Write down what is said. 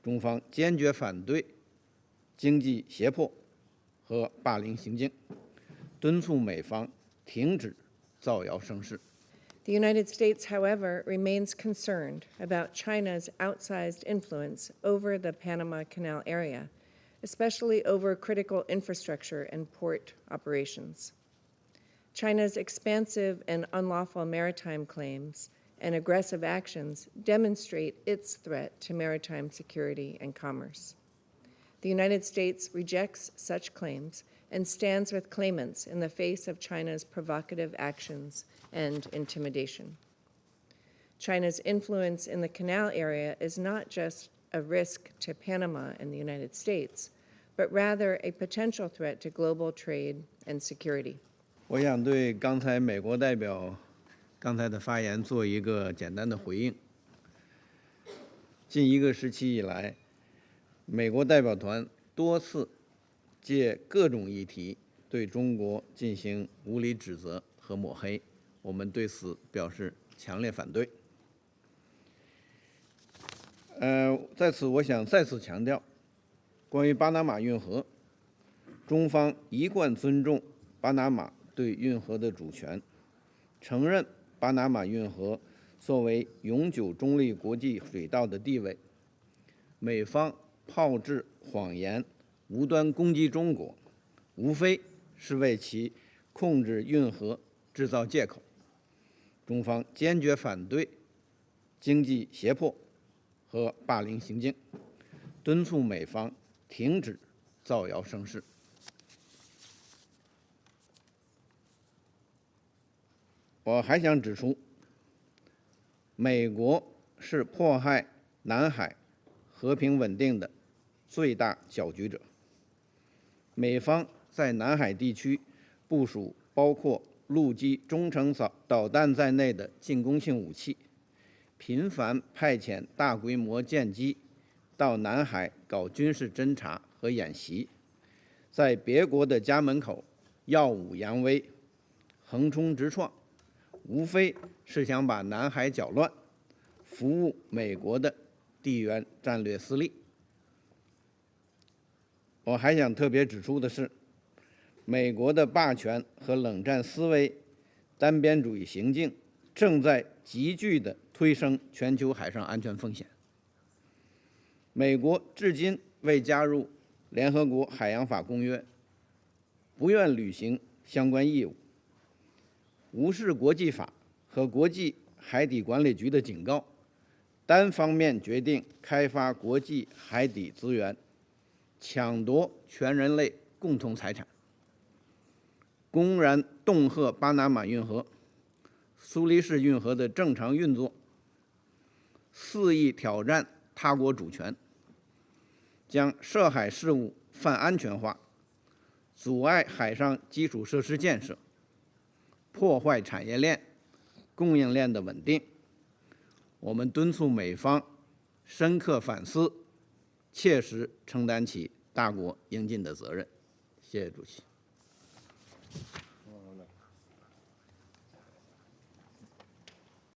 中方坚决反对经济胁迫和霸凌行径，敦促美方停止造谣生事。The United States, however, remains concerned about China's outsized influence over the Panama Canal area, especially over critical infrastructure and port operations. China's expansive and unlawful maritime claims and aggressive actions demonstrate its threat to maritime security and commerce. The United States rejects such claims and stands with claimants in the face of China's provocative actions and intimidation. China's influence in the canal area is not just a risk to Panama and the United States, but rather a potential threat to global trade and security. 我想对刚才美国代表刚才的发言做一个简单的回应。近一个时期以来，美国代表团多次借各种议题对中国进行无理指责和抹黑，我们对此表示强烈反对。在此我想再次强调，关于巴拿马运河，中方一贯尊重巴拿马对运河的主权，承认巴拿马运河作为永久中立国际水道的地位。美方炮制谎言、无端攻击中国，无非是为其控制运河制造借口。中方坚决反对经济胁迫和霸凌行径，敦促美方停止造谣生事。我还想指出，美国是迫害南海和平稳定的最大搅局者。美方在南海地区部署包括陆基中程导弹在内的进攻性武器，频繁派遣大规模舰机到南海搞军事侦察和演习，在别国的家门口耀武扬威、横冲直撞，无非是想把南海搅乱，服务美国的地缘战略私利。我还想特别指出的是，美国的霸权和冷战思维、单边主义行径正在急剧地推升全球海上安全风险。美国至今未加入联合国海洋法公约，不愿履行相关义务，无视国际法和国际海底管理局的警告，单方面决定开发国际海底资源，抢夺全人类共同财产，公然恫吓巴拿马运河、苏黎世运河的正常运作，肆意挑战他国主权，将涉海事务泛安全化，阻碍海上基础设施建设，破坏产业链、供应链的稳定。我们敦促美方深刻反思，切实承担起大国应尽的责任。谢谢主席。